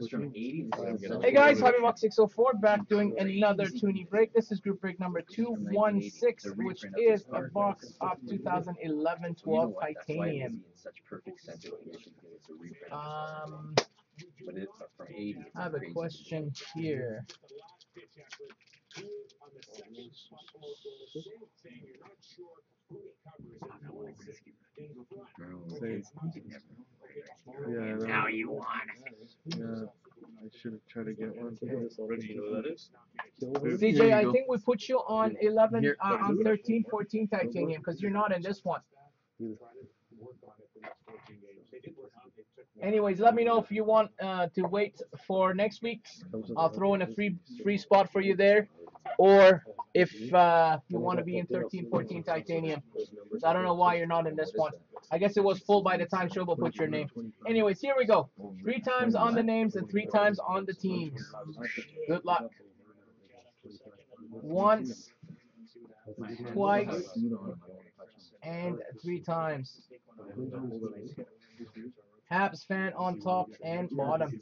Hey guys, Hobbybox604 back doing another Toonie break. This is group break number 216, which is a box of 2011-12 titanium. I have a question here. Now you want it. Yeah, I should have tried to get one. Already, you know what that is? CJ, I think we put you on 11, on 13, 14 titanium because you're not in this one. Anyways, let me know if you want to wait for next week. I'll throw in a free spot for you there, or if you want to be in 13, 14 titanium. So I don't know why you're not in this one. I guess it was full by the time Shobo put your name. Anyways, here we go. 3 times on the names and 3 times on the teams. Good luck. Once, twice, and 3 times. Habs fan on top and bottom.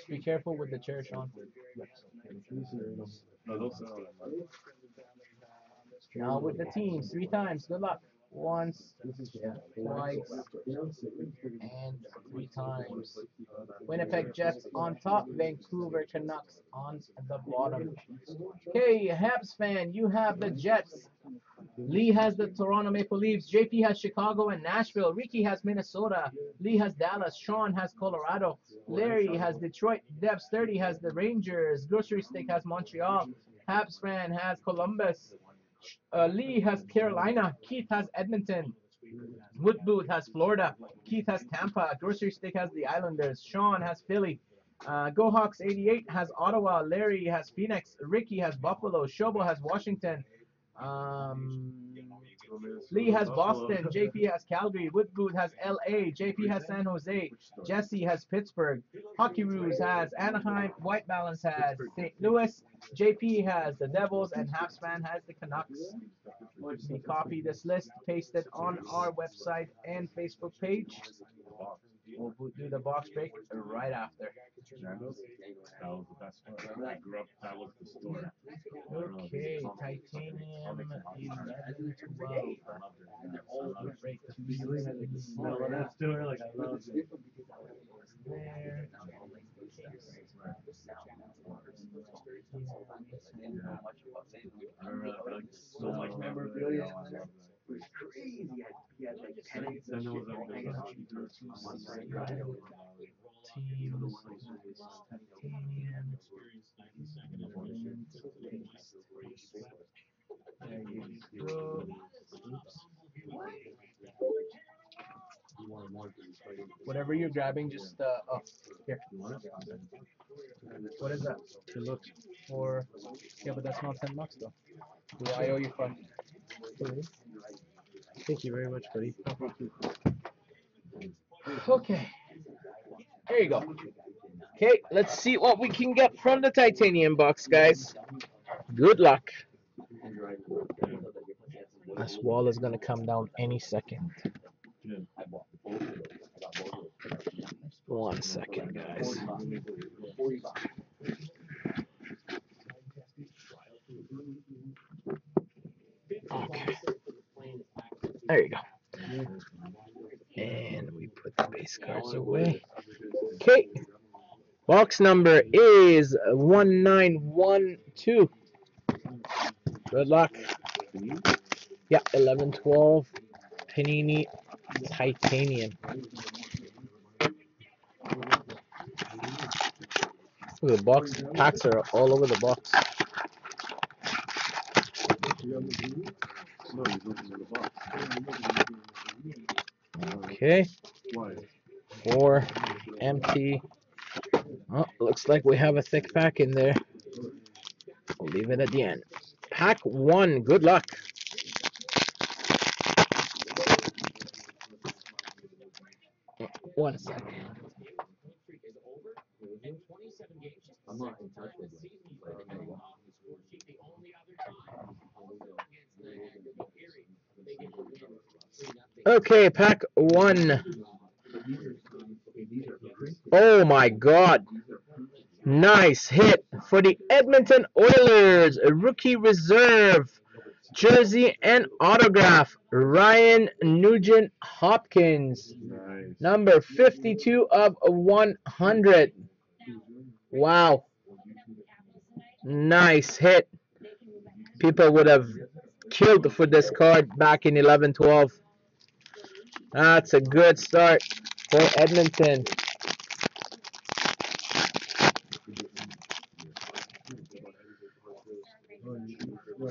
Be careful with the chair, Sean. Now with the teams, 3 times. Good luck. Once, twice, and 3 times. Winnipeg Jets on top, Vancouver Canucks on the bottom. Okay, Habs fan, you have the Jets. Lee has the Toronto Maple Leafs. JP has Chicago and Nashville. Ricky has Minnesota. Lee has Dallas. Sean has Colorado. Larry has Detroit. Dev Sturdy has the Rangers. Grocery Steak has Montreal. Habs fan has Columbus. Lee has Carolina. Keith has Edmonton. Woodboot has Florida. Keith has Tampa. Grocery Steak has the Islanders. Sean has Philly. GoHawks88 has Ottawa. Larry has Phoenix. Ricky has Buffalo. Shobo has Washington. Lee has Boston. JP has Calgary. Woodboot has LA. JP has San Jose. Jesse has Pittsburgh. Hockey Ruse has Anaheim. White Balance has St. Louis. JP has the Devils, and Halfspan has the Canucks. We copy this list, paste it on our website and Facebook page. We'll do the box break right after. Okay, titanium 11, 12. Break there. So much memorabilia. It was crazy. He had like pennants and shit hanging on one side. Teams, titanium. There you go. Oops. Whatever you're grabbing, just oh, here. What is that? Look. For yeah, but that's not $10 though. I owe you $5. Thank you very much, buddy. Okay. There you go. Okay, let's see what we can get from the titanium box, guys. Good luck. This wall is gonna come down any second. 1 second, guys. Okay. There you go. And we put the base cards away. Okay. Box number is 1912. Good luck. Yeah, 11-12. Panini titanium. Look at the box. The packs are all over the box. Okay. 4 empty. Oh, looks like we have a thick pack in there. We'll leave it at the end. Pack 1. Good luck. One second. I'm not in touch with him. Okay, pack 1. Oh my God. Nice hit for the Edmonton Oilers. A rookie reserve. Jersey and autograph. Ryan Nugent Hopkins. Nice. Number 52 of 100. Wow. Nice hit. People would have killed for this card back in 11-12. That's a good start for Edmonton.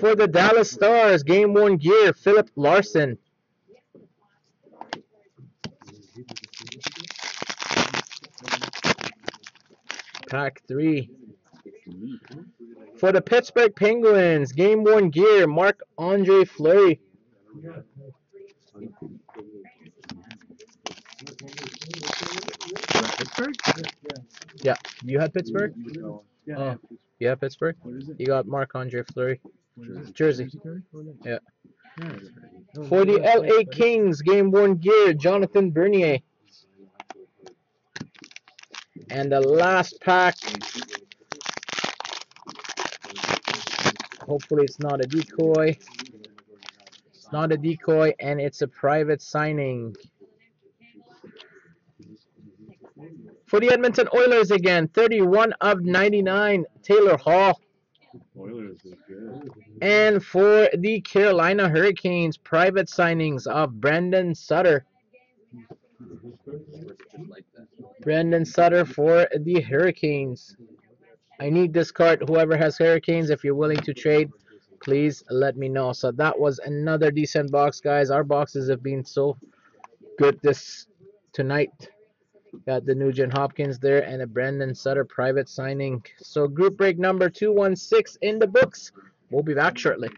For the Dallas Stars, game 1 gear, Philip Larson. Pack 3. For the Pittsburgh Penguins, game 1 gear, Marc-Andre Fleury. Pittsburgh? Yeah, you had Pittsburgh? No. Oh, you have Pittsburgh? You got Marc-Andre Fleury. Jersey. Yeah. For the LA Kings, game 1 gear, Jonathan Bernier. And the last pack, hopefully it's not a decoy. It's not a decoy, and it's a private signing. For the Edmonton Oilers again, 31 of 99, Taylor Hall. Oilers is good. And for the Carolina Hurricanes, private signings of Brandon Sutter. Brandon Sutter for the Hurricanes. I need this card. Whoever has Hurricanes, if you're willing to trade, please let me know. So that was another decent box, guys. Our boxes have been so good this tonight. Got the Nugent Hopkins there and a Brandon Sutter private signing. So group break number 216 in the books. We'll be back shortly.